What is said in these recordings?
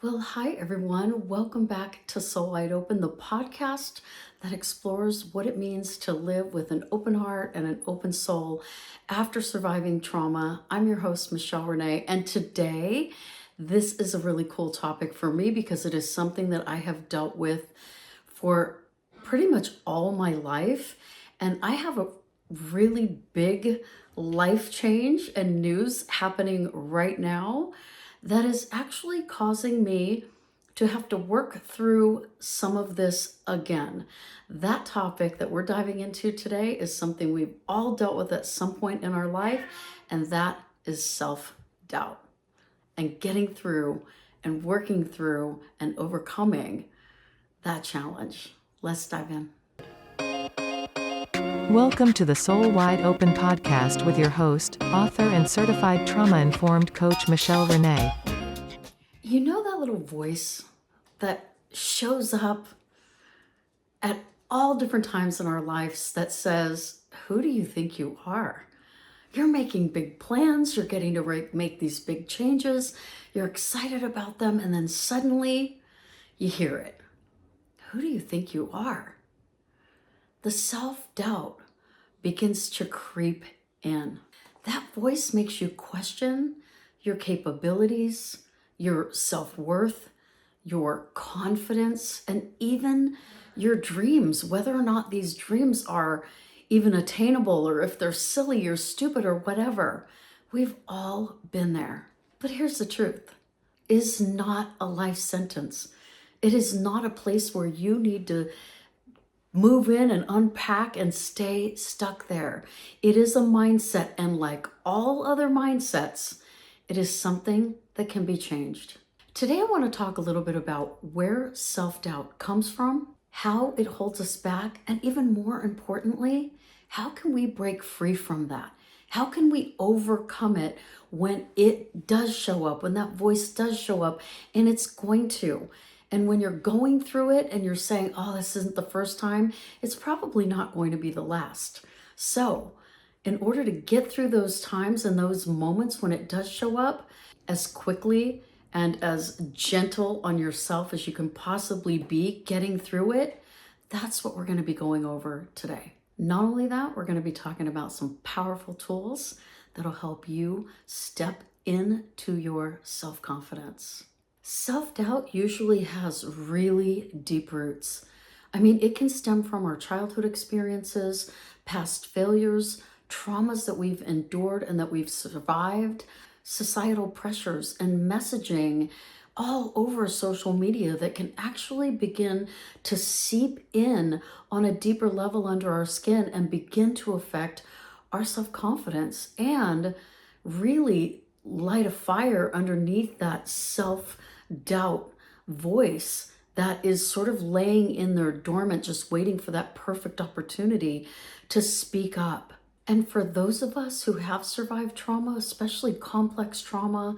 Well, hi everyone. Welcome back to Soul Wide Open, the podcast that explores what it means to live with an open heart and an open soul after surviving trauma. I'm your host, Michelle Renee, and today this is a really cool topic for me because it is something that I have dealt with for pretty much all my life. And I have a really big life change and news happening right now that is actually causing me to have to work through some of this again. That topic that we're diving into today is something we've all dealt with at some point in our life, and that is self-doubt and getting through and working through and overcoming that challenge. Let's dive in. Welcome to the Soul Wide Open podcast with your host, author, and certified trauma-informed coach, Michelle Renee. You know that little voice that shows up at all different times in our lives that says, who do you think you are? You're making big plans, you're getting to make these big changes, you're excited about them, and then suddenly you hear it. Who do you think you are? The self-doubt begins to creep in. That voice makes you question your capabilities, your self-worth, your confidence, and even your dreams, whether or not these dreams are even attainable or if they're silly or stupid or whatever. We've all been there. But here's the truth. It is not a life sentence. It is not a place where you need to move in and unpack and stay stuck there. It is a mindset, and like all other mindsets, it is something that can be changed. Today, I want to talk a little bit about where self-doubt comes from, how it holds us back, and even more importantly, how can we break free from that? How can we overcome it when it does show up, when that voice does show up, and it's going to? And when you're going through it and you're saying, oh, this isn't the first time, it's probably not going to be the last. So in order to get through those times and those moments when it does show up as quickly and as gentle on yourself as you can possibly be getting through it, that's what we're going to be going over today. Not only that, we're going to be talking about some powerful tools that'll help you step into your self-confidence. Self-doubt usually has really deep roots. I mean, it can stem from our childhood experiences, past failures, traumas that we've endured and that we've survived, societal pressures, and messaging all over social media that can actually begin to seep in on a deeper level under our skin and begin to affect our self-confidence and really light a fire underneath that self-doubt voice that is sort of laying in there dormant, just waiting for that perfect opportunity to speak up. And for those of us who have survived trauma, especially complex trauma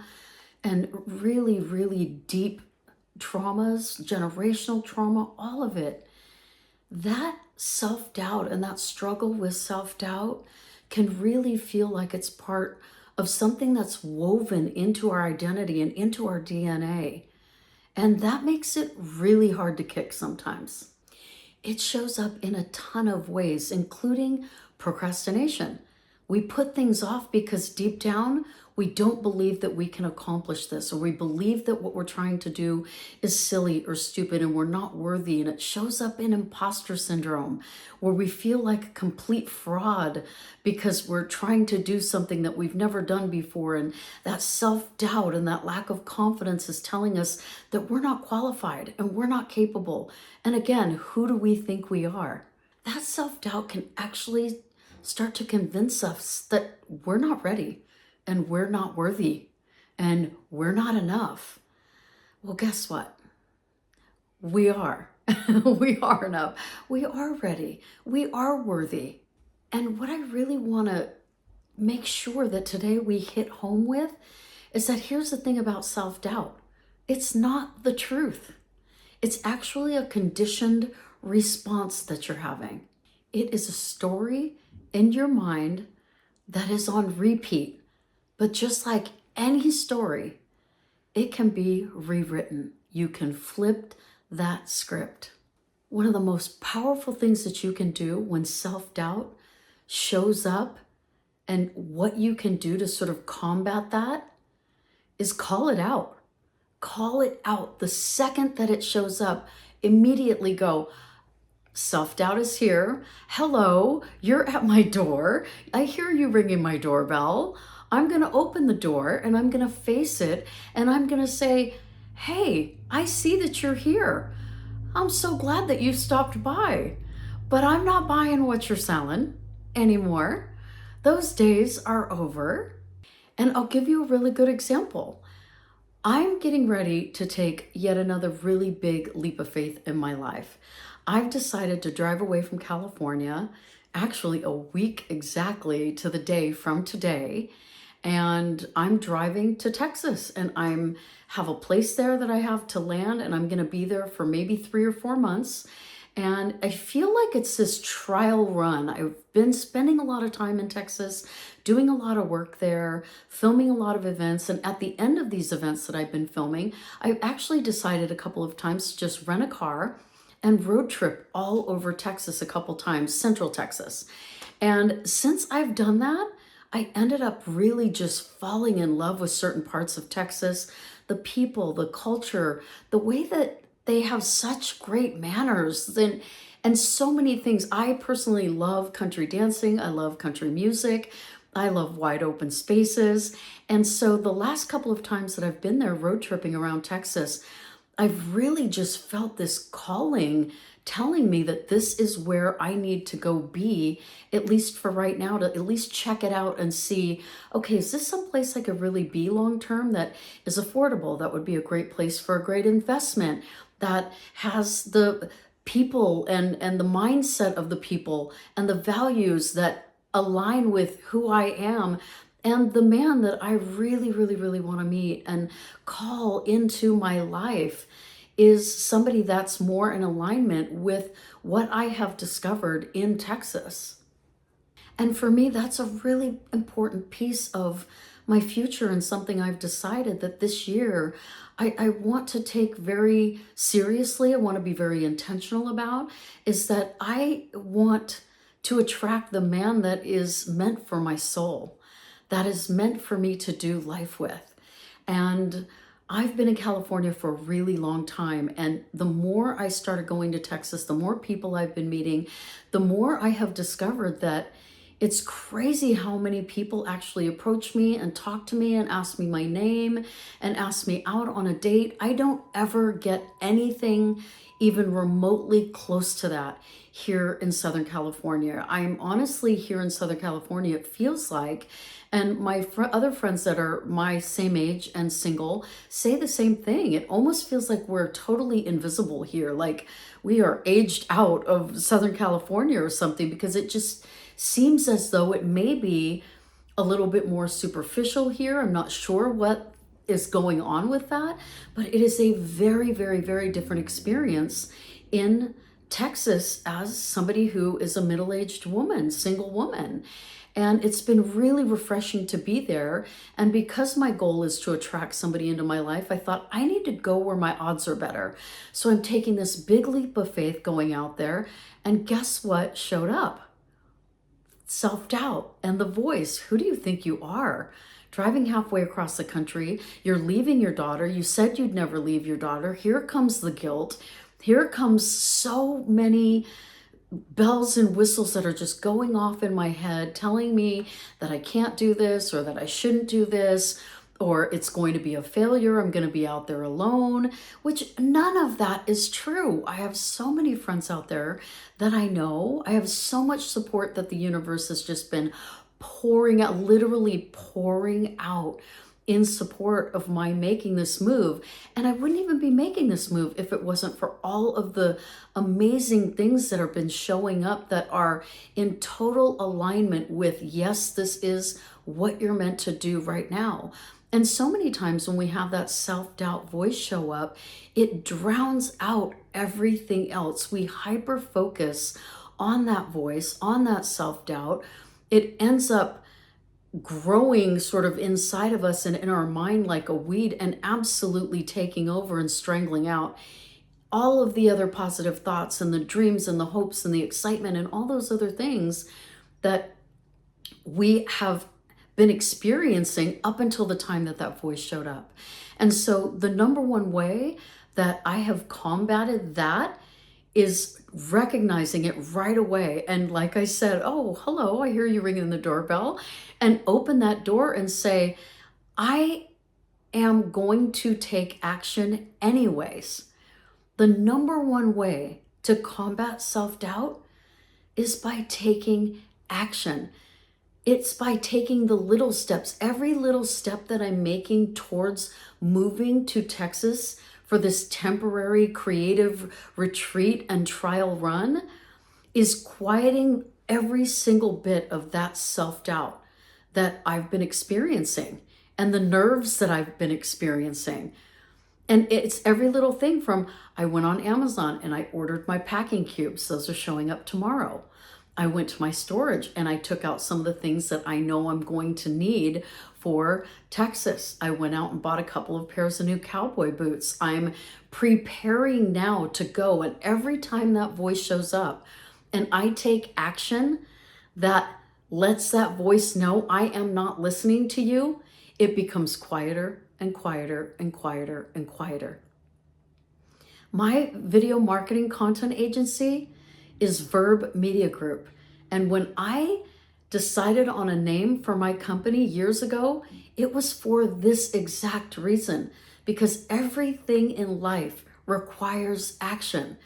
and really, really deep traumas, generational trauma, all of it, that self-doubt and that struggle with self-doubt can really feel like it's part of something that's woven into our identity and into our DNA. And that makes it really hard to kick sometimes. It shows up in a ton of ways, including procrastination. We put things off because deep down, we don't believe that we can accomplish this, or we believe that what we're trying to do is silly or stupid and we're not worthy. And it shows up in imposter syndrome, where we feel like a complete fraud because we're trying to do something that we've never done before. And that self-doubt and that lack of confidence is telling us that we're not qualified and we're not capable. And again, who do we think we are? That self-doubt can actually start to convince us that we're not ready and we're not worthy and we're not enough. Well, guess what? We are. We are enough. We are ready. We are worthy. And what I really want to make sure that today we hit home with is that here's the thing about self-doubt. It's not the truth. It's actually a conditioned response that you're having. It is a story in your mind that is on repeat. But just like any story, it can be rewritten. You can flip that script. One of the most powerful things that you can do when self-doubt shows up, and what you can do to sort of combat that, is call it out. Call it out. The second that it shows up, immediately go, self-doubt is here. Hello, you're at my door. I hear you ringing my doorbell. I'm going to open the door and I'm going to face it and I'm going to say, hey, I see that you're here. I'm so glad that you stopped by, but I'm not buying what you're selling anymore. Those days are over. And I'll give you a really good example. I'm getting ready to take yet another really big leap of faith in my life. I've decided to drive away from California, actually a week exactly to the day from today, and I'm driving to Texas, and I'm have a place there that I have to land, and I'm going to be there for maybe 3 or 4 months. And I feel like it's this trial run. I've been spending a lot of time in Texas, doing a lot of work there, filming a lot of events. And at the end of these events that I've been filming, I've actually decided a couple of times to just rent a car and road trip all over Texas a couple times, Central Texas. And since I've done that, I ended up really just falling in love with certain parts of Texas, the people, the culture, the way that they have such great manners and so many things. I personally love country dancing. I love country music. I love wide open spaces. And so the last couple of times that I've been there road tripping around Texas, I've really just felt this calling telling me that this is where I need to go be, at least for right now, to at least check it out and see, okay, is this someplace I could really be long term that is affordable, that would be a great place for a great investment, that has the people and the mindset of the people and the values that align with who I am, and the man that I really, really, really want to meet and call into my life is somebody that's more in alignment with what I have discovered in Texas. And for me, that's a really important piece of my future, and something I've decided that this year I want to take very seriously. I want to be very intentional about, is that I want to attract the man that is meant for my soul, that is meant for me to do life with. And I've been in California for a really long time, and the more I started going to Texas, the more people I've been meeting, the more I have discovered that it's crazy how many people actually approach me and talk to me and ask me my name and ask me out on a date. I don't ever get anything even remotely close to that here in Southern California. I'm honestly here in Southern California, it feels like, and my other friends that are my same age and single say the same thing. It almost feels like we're totally invisible here, like we are aged out of Southern California or something, because it just seems as though it may be a little bit more superficial here. I'm not sure what is going on with that, but it is a very, very, very different experience in Texas as somebody who is a middle-aged woman, single woman. And it's been really refreshing to be there. And because my goal is to attract somebody into my life, I thought I need to go where my odds are better. So I'm taking this big leap of faith going out there. And guess what showed up? Self-doubt and the voice. Who do you think you are? Driving halfway across the country, you're leaving your daughter. You said you'd never leave your daughter. Here comes the guilt. Here comes so many bells and whistles that are just going off in my head, telling me that I can't do this, or that I shouldn't do this, or it's going to be a failure. I'm going to be out there alone, which none of that is true. I have so many friends out there that I know. I have so much support that the universe has just been pouring out, literally pouring out in support of my making this move. And I wouldn't even be making this move if it wasn't for all of the amazing things that have been showing up that are in total alignment with, yes, this is what you're meant to do right now. And so many times when we have that self-doubt voice show up, it drowns out everything else. We hyper focus on that voice, on that self-doubt. It ends up growing sort of inside of us and in our mind like a weed, and absolutely taking over and strangling out all of the other positive thoughts and the dreams and the hopes and the excitement and all those other things that we have been experiencing up until the time that that voice showed up. And so the number one way that I have combated that is recognizing it right away. And like I said, oh, hello, I hear you ringing the doorbell, and open that door and say, I am going to take action anyways. The number one way to combat self-doubt is by taking action. It's by taking the little steps. Every little step that I'm making towards moving to Texas for this temporary creative retreat and trial run is quieting every single bit of that self-doubt that I've been experiencing and the nerves that I've been experiencing. And it's every little thing from, I went on Amazon and I ordered my packing cubes. Those are showing up tomorrow. I went to my storage and I took out some of the things that I know I'm going to need for Texas. I went out and bought a couple of pairs of new cowboy boots. I'm preparing now to go. And every time that voice shows up and I take action that lets that voice know I am not listening to you, it becomes quieter and quieter and quieter and quieter. My video marketing content agency is Verb Media Group. And when I decided on a name for my company years ago, it was for this exact reason, because everything in life requires action.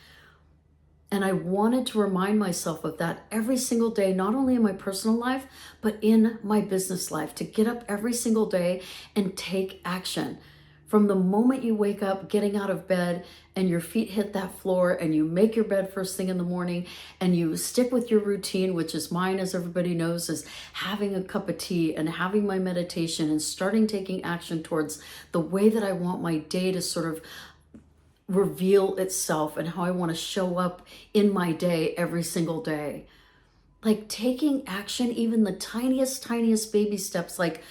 And I wanted to remind myself of that every single day, not only in my personal life, but in my business life, to get up every single day and take action. From the moment you wake up, getting out of bed and your feet hit that floor and you make your bed first thing in the morning and you stick with your routine, which is mine, as everybody knows, is having a cup of tea and having my meditation and starting taking action towards the way that I want my day to sort of reveal itself and how I want to show up in my day every single day. Like taking action, even the tiniest baby steps, like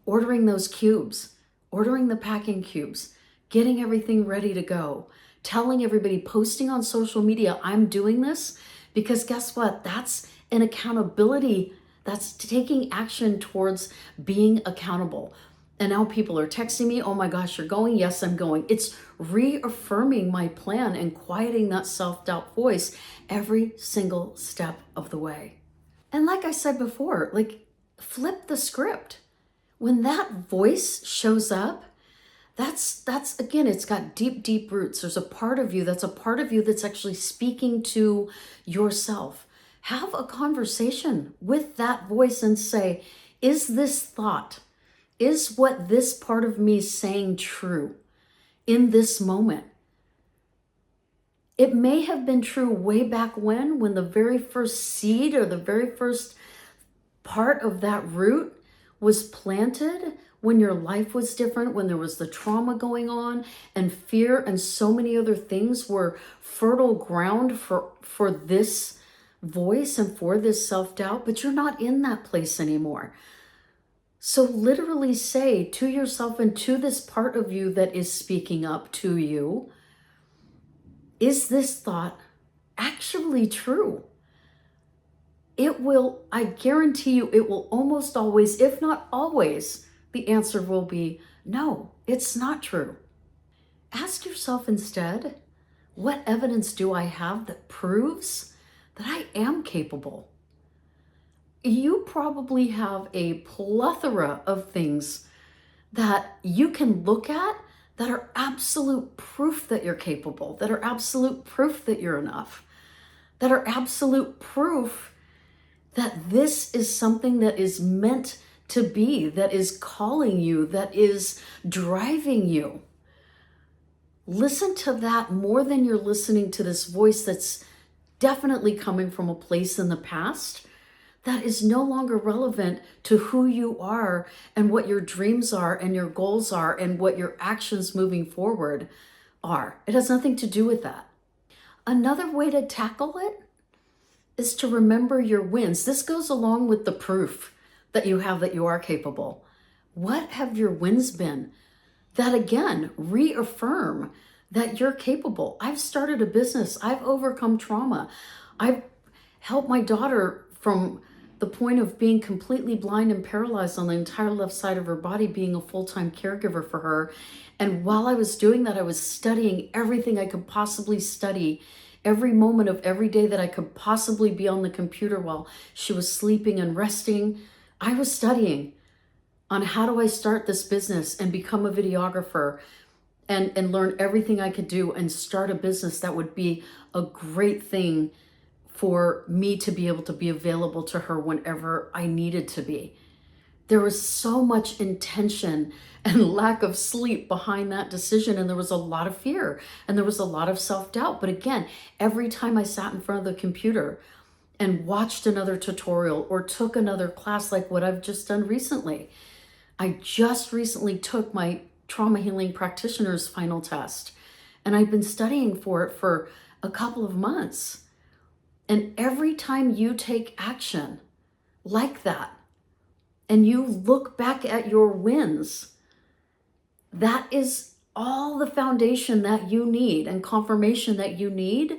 ordering those cubes, ordering the packing cubes, getting everything ready to go, telling everybody, posting on social media, I'm doing this, because guess what? That's an accountability. That's taking action towards being accountable. And now people are texting me, oh my gosh, you're going? Yes, I'm going. It's reaffirming my plan and quieting that self-doubt voice every single step of the way. And like I said before, like flip the script. When that voice shows up, that's again, it's got deep roots. There's a part of you that's actually speaking to yourself. Have a conversation with that voice and say, is this thought, is what this part of me is saying true in this moment? It may have been true way back when the very first seed or the very first part of that root was planted, when your life was different, when there was the trauma going on and fear and so many other things were fertile ground for this voice and for this self-doubt, but you're not in that place anymore. So literally say to yourself and to this part of you that is speaking up to you, is this thought actually true? It will, I guarantee you, it will almost always, if not always, the answer will be, no, it's not true. Ask yourself instead, what evidence do I have that proves that I am capable? You probably have a plethora of things that you can look at that are absolute proof that you're capable, that are absolute proof that you're enough, that are absolute proof that this is something that is meant to be, that is calling you, that is driving you. Listen to that more than you're listening to this voice that's definitely coming from a place in the past that is no longer relevant to who you are and what your dreams are and your goals are and what your actions moving forward are. It has nothing to do with that. Another way to tackle it is to remember your wins. This goes along with the proof that you have, that you are capable? What have your wins been that again reaffirm that you're capable? I've started a business. I've overcome trauma. I've helped my daughter from the point of being completely blind and paralyzed on the entire left side of her body, being a full-time caregiver for her. And while I was doing that, I was studying everything I could possibly study, every moment of every day that I could possibly be on the computer while she was sleeping and resting. I was studying on how do I start this business and become a videographer and learn everything I could do and start a business that would be a great thing for me to be able to be available to her whenever I needed to be. There was so much intention and lack of sleep behind that decision, and there was a lot of fear and there was a lot of self-doubt. But again, every time I sat in front of the computer and watched another tutorial or took another class like what I've just done recently, I just recently took my trauma healing practitioner's final test, and I've been studying for it for a couple of months. And every time you take action like that, and you look back at your wins, that is all the foundation that you need and confirmation that you need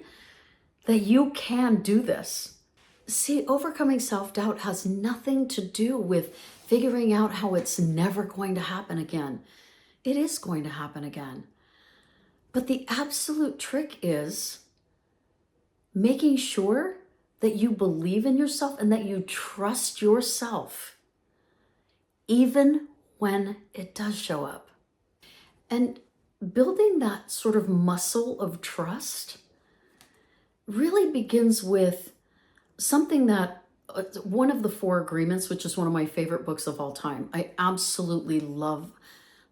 that you can do this. See, overcoming self-doubt has nothing to do with figuring out how it's never going to happen again. It is going to happen again. But the absolute trick is making sure that you believe in yourself and that you trust yourself, even when it does show up. And building that sort of muscle of trust really begins with something that one of the 4 Agreements, which is one of my favorite books of all time. I absolutely love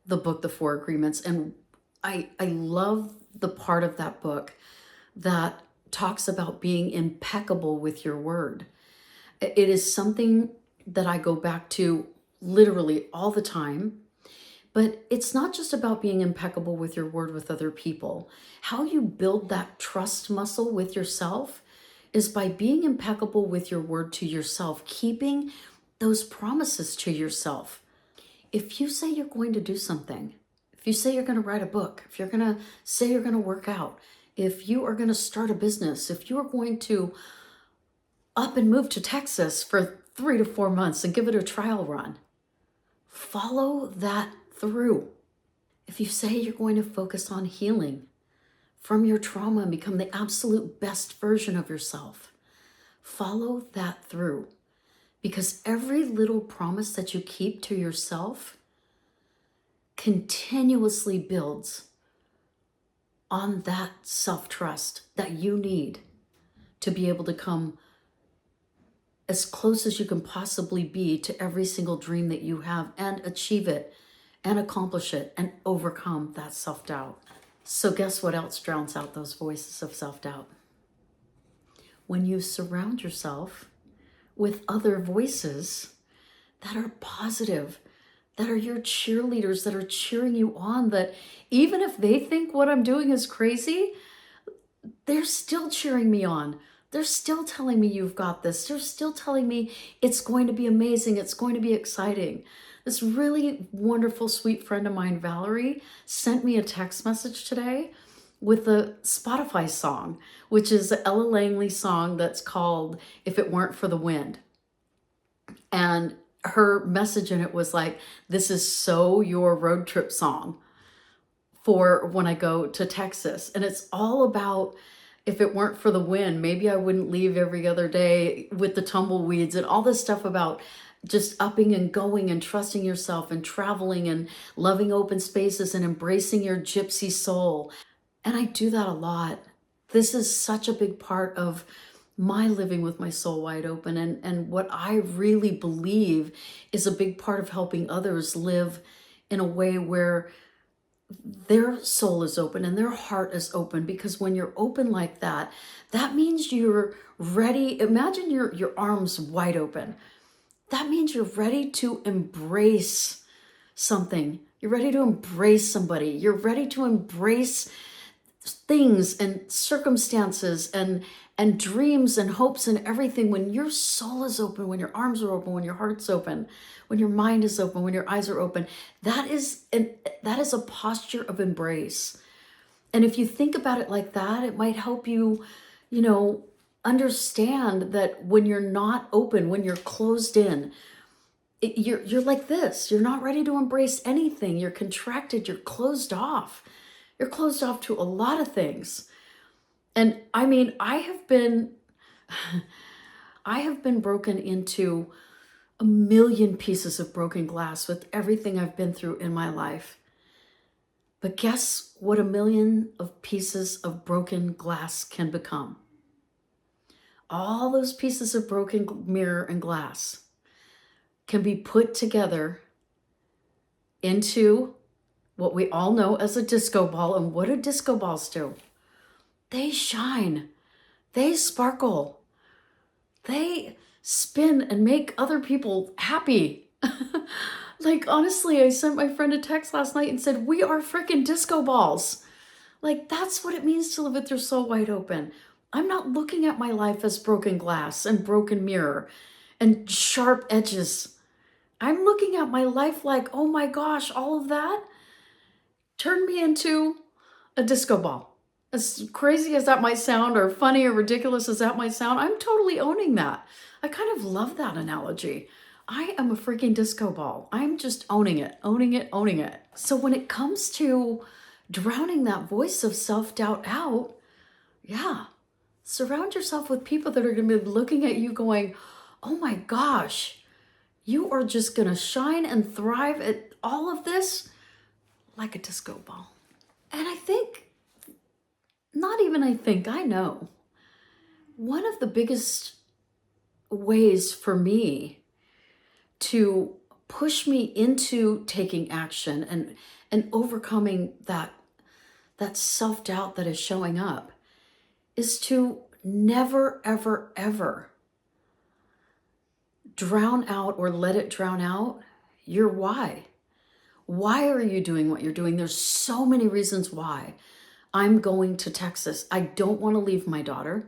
the book, The 4 Agreements. And I love the part of that book that talks about being impeccable with your word. It is something that I go back to literally all the time. But it's not just about being impeccable with your word with other people. How you build that trust muscle with yourself is by being impeccable with your word to yourself, keeping those promises to yourself. If you say you're going to do something, if you say you're going to write a book, if you're going to say you're going to work out, if you are going to start a business, if you are going to up and move to Texas for 3 to 4 months and give it a trial run, follow that through. If you say you're going to focus on healing from your trauma and become the absolute best version of yourself, follow that through. Because every little promise that you keep to yourself continuously builds on that self-trust that you need to be able to come as close as you can possibly be to every single dream that you have and achieve it and accomplish it and overcome that self-doubt. So guess what else drowns out those voices of self-doubt? When you surround yourself with other voices that are positive, that are your cheerleaders, that are cheering you on, that even if they think what I'm doing is crazy, they're still cheering me on. They're still telling me you've got this. They're still telling me it's going to be amazing. It's going to be exciting. This really wonderful, sweet friend of mine, Valerie, sent me a text message today with a Spotify song, which is an Ella Langley song that's called If It Weren't for the Wind. And her message in it was like, this is so your road trip song for when I go to Texas. And it's all about, if it weren't for the wind, maybe I wouldn't leave every other day with the tumbleweeds and all this stuff about just upping and going and trusting yourself and traveling and loving open spaces and embracing your gypsy soul. And I do that a lot. This is such a big part of my living with my soul wide open. And what I really believe is a big part of helping others live in a way where their soul is open and their heart is open. Because when you're open like that, that means you're ready. Imagine your arms wide open. That means you're ready to embrace something. You're ready to embrace somebody. You're ready to embrace things and circumstances and dreams and hopes and everything, when your soul is open, when your arms are open, when your heart's open, when your mind is open, when your eyes are open, that is a posture of embrace. And if you think about it like that, it might help you, understand that when you're not open, when you're closed in, you're like this. You're not ready to embrace anything. You're contracted. You're closed off. You're closed off to a lot of things. And I mean, I have been broken into a million pieces of broken glass with everything I've been through in my life. But guess what a million of pieces of broken glass can become? All those pieces of broken mirror and glass can be put together into what we all know as a disco ball. And what do disco balls do? They shine. They sparkle. They spin and make other people happy. Like, honestly, I sent my friend a text last night and said, we are freaking disco balls. Like, that's what it means to live with your soul wide open. I'm not looking at my life as broken glass and broken mirror and sharp edges. I'm looking at my life like, oh my gosh, all of that turned me into a disco ball. As crazy as that might sound, or funny or ridiculous as that might sound, I'm totally owning that. I kind of love that analogy. I am a freaking disco ball. I'm just owning it, owning it, owning it. So when it comes to drowning that voice of self-doubt out, yeah, surround yourself with people that are going to be looking at you going, oh my gosh, you are just going to shine and thrive at all of this like a disco ball. And I know, one of the biggest ways for me to push me into taking action and overcoming that self-doubt that is showing up is to never, ever, ever drown out or let it drown out your why. Why are you doing what you're doing? There's so many reasons why. I'm going to Texas. I don't want to leave my daughter.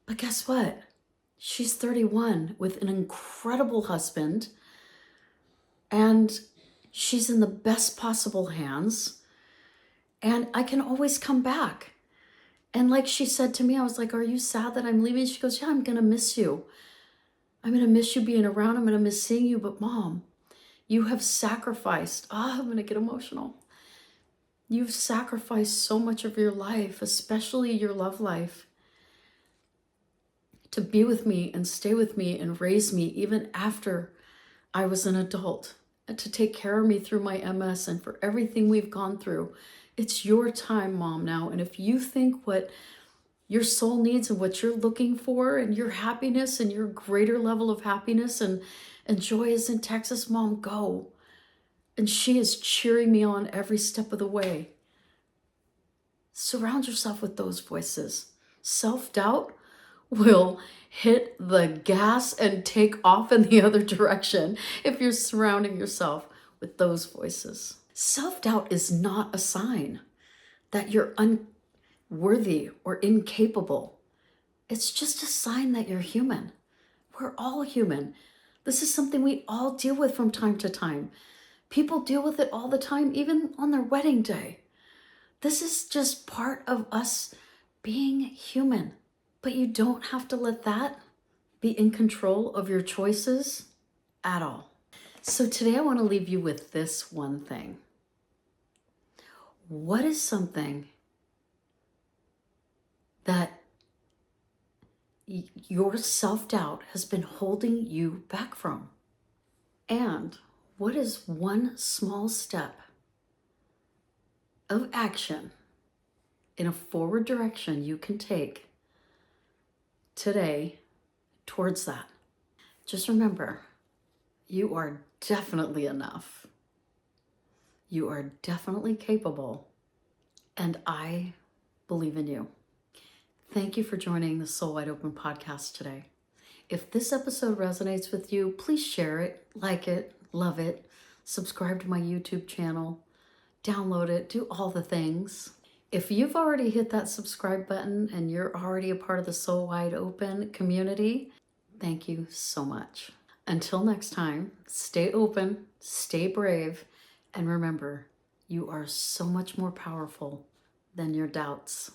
But guess what? She's 31 with an incredible husband, and she's in the best possible hands, and I can always come back. And like she said to me, I was like, are you sad that I'm leaving? She goes, yeah, I'm going to miss you. I'm going to miss you being around. I'm going to miss seeing you. But Mom, you have sacrificed. I'm going to get emotional. You've sacrificed so much of your life, especially your love life, to be with me and stay with me and raise me even after I was an adult, and to take care of me through my MS and for everything we've gone through. It's your time, Mom, now. And if you think what your soul needs and what you're looking for and your happiness and your greater level of happiness and joy is in Texas, Mom, go. And she is cheering me on every step of the way. Surround yourself with those voices. Self-doubt will hit the gas and take off in the other direction if you're surrounding yourself with those voices. Self-doubt is not a sign that you're unworthy or incapable. It's just a sign that you're human. We're all human. This is something we all deal with from time to time. People deal with it all the time, even on their wedding day. This is just part of us being human. But you don't have to let that be in control of your choices at all. So today I want to leave you with this one thing. What is something that your self-doubt has been holding you back from? And what is one small step of action in a forward direction you can take today towards that? Just remember, you are definitely enough. You are definitely capable, and I believe in you. Thank you for joining the Soul Wide Open podcast today. If this episode resonates with you, please share it, like it, love it, subscribe to my YouTube channel, download it, do all the things. If you've already hit that subscribe button and you're already a part of the Soul Wide Open community, thank you so much. Until next time, stay open, stay brave, and remember, you are so much more powerful than your doubts.